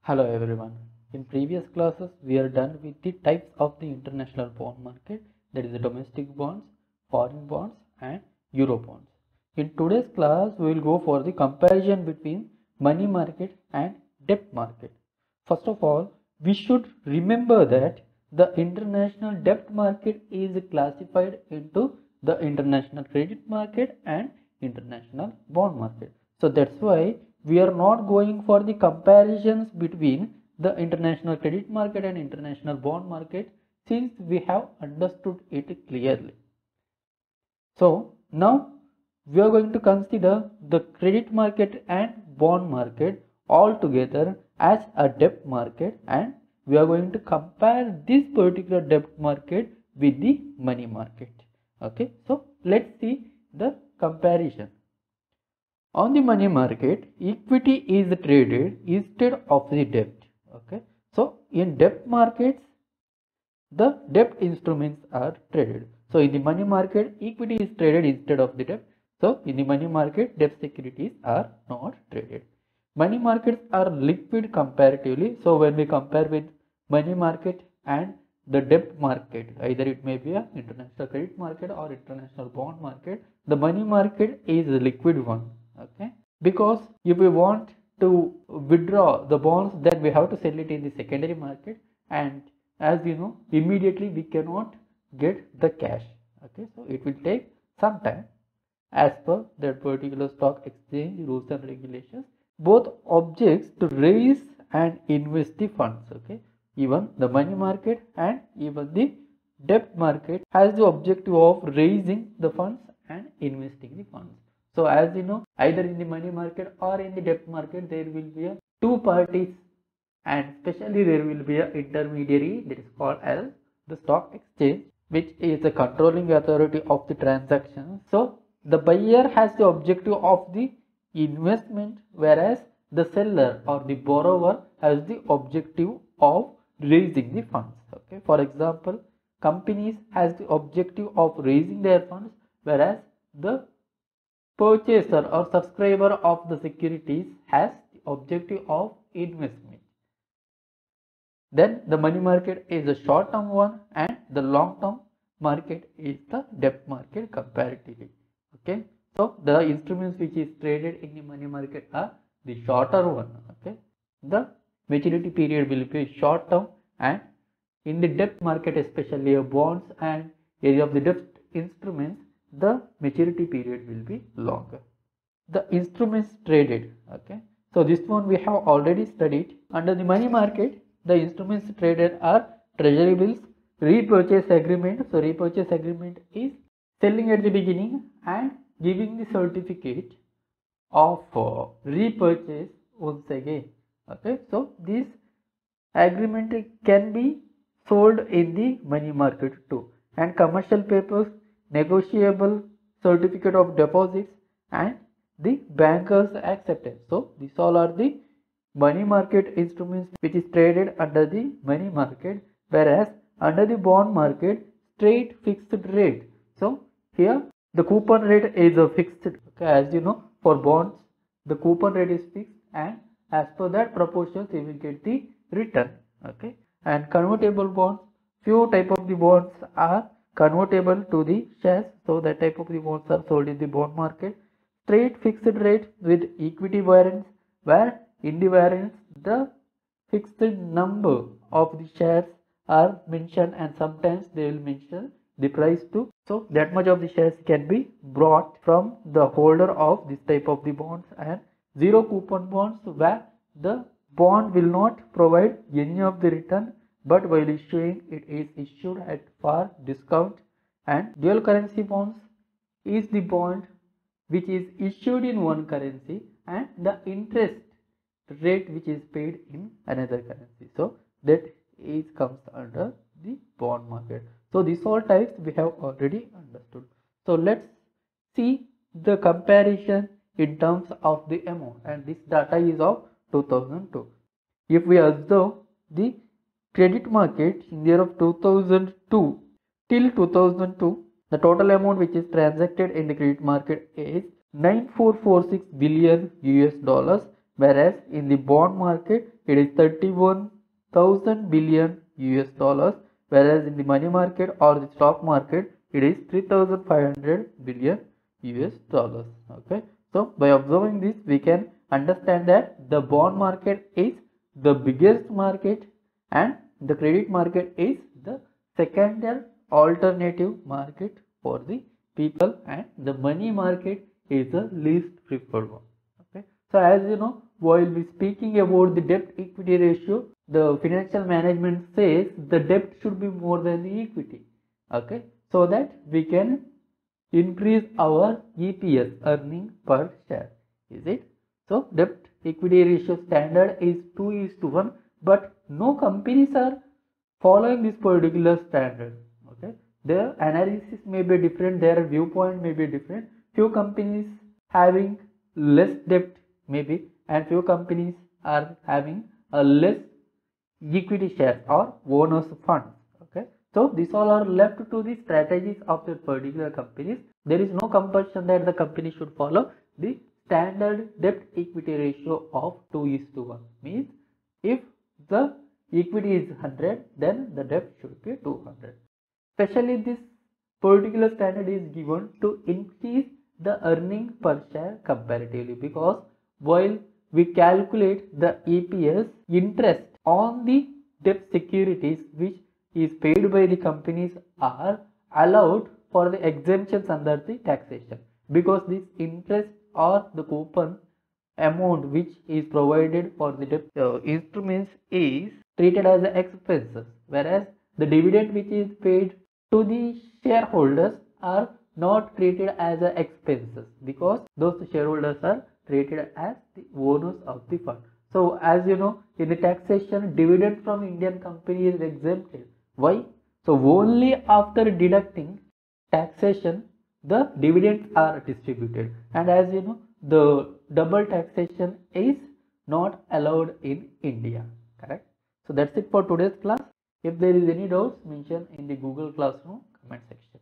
Hello everyone. In previous classes, we are done with the types of the international bond market, that is the domestic bonds, foreign bonds and euro bonds. In today's class, we will go for the comparison between money market and debt market. First of all, we should remember that the international debt market is classified into the international credit market and international bond market. So that's why we are not going for the comparisons between the international credit market and international bond market, since we have understood it clearly. So now we are going to consider the credit market and bond market all together as a debt market, and we are going to compare this particular debt market with the money market. Okay, so let's see the comparison. On the money market, equity is traded instead of the debt. Okay, so in debt markets, the debt instruments are traded. So in the money market, equity is traded instead of the debt. So in the money market, debt securities are not traded. Money markets are liquid comparatively. So when we compare with money market and the debt market, either it may be an international credit market or international bond market, the money market is a liquid one. Okay, because if we want to withdraw the bonds, then we have to sell it in the secondary market, and as you know, immediately we cannot get the cash. Okay, so it will take some time as per that particular stock exchange rules and regulations. Both objects to raise and invest the funds. Okay, even the money market and even the debt market has the objective of raising the funds and investing the funds. So as you know, either in the money market or in the debt market, there will be two parties, and especially there will be an intermediary, that is called as the stock exchange, which is the controlling authority of the transaction. So the buyer has the objective of the investment, whereas the seller or the borrower has the objective of raising the funds. Okay, for example, companies has the objective of raising their funds, whereas the purchaser or subscriber of the securities has the objective of investment. Then the money market is a short term one, and the long term market is the debt market comparatively. Okay, so the instruments which is traded in the money market are the shorter one. Okay, the maturity period will be short term, and in the debt market, especially bonds and area of the debt instruments, the maturity period will be longer. The instruments traded. Okay, so this one we have already studied. Under the money market, the instruments traded are treasury bills, repurchase agreement. So repurchase agreement is selling at the beginning and giving the certificate of repurchase once again. Okay, so this agreement can be sold in the money market too. And commercial papers, negotiable certificate of deposits, and the banker's acceptance. So these all are the money market instruments which is traded under the money market, whereas under the bond market, straight fixed rate. So here the coupon rate is a fixed. Okay, as you know, for bonds the coupon rate is fixed, and as per that proportions you will get the return. Okay, and convertible bonds, few type of the bonds are convertible to the shares, so that type of the bonds are sold in the bond market. Straight fixed rate with equity warrants, where in the warrants the fixed number of the shares are mentioned, and sometimes they will mention the price too. So that much of the shares can be brought from the holder of this type of the bonds. And zero coupon bonds, where the bond will not provide any of the return, but while issuing it is issued at far discount. And dual currency bonds is the bond which is issued in one currency and the interest rate which is paid in another currency. So that is comes under the bond market. So these all types we have already understood. So let's see the comparison in terms of the amount, and this data is of 2002. If we observe the credit market in the year of 2002 till 2002, the total amount which is transacted in the credit market is 9446 billion US dollars, whereas in the bond market it is 31,000 billion US dollars, whereas in the money market or the stock market it is 3,500 billion US dollars. Okay, so by observing this we can understand that the bond market is the biggest market and the credit market is the second and alternative market for the people, and the money market is the least preferred one. Okay, so as you know, while we speaking about the debt equity ratio, the financial management says the debt should be more than the equity. Okay, so that we can increase our EPS, earning per share. Is it? So debt equity ratio standard is 2:1, but no companies are following this particular standard. Okay, their analysis may be different, their viewpoint may be different. Few companies having less debt maybe, and few companies are having a less equity shares or owners funds. Okay, so these all are left to the strategies of the particular companies. There is no compulsion that the company should follow the standard debt equity ratio of 2:1. Means if the equity is 100, then the debt should be 200. Especially this particular standard is given to increase the earning per share comparatively, because while we calculate the EPS, interest on the debt securities which is paid by the companies are allowed for the exemptions under the taxation, because this interest or the coupon amount which is provided for the debt instruments is treated as expenses, whereas the dividend which is paid to the shareholders are not treated as expenses, because those shareholders are treated as the owners of the fund. So as you know, in the taxation, dividend from Indian company is exempted. Why? So only after deducting taxation the dividends are distributed, and as you know, the double taxation is not allowed in India. Correct? So that's it for today's class. If there is any doubts, mention in the Google Classroom comment section.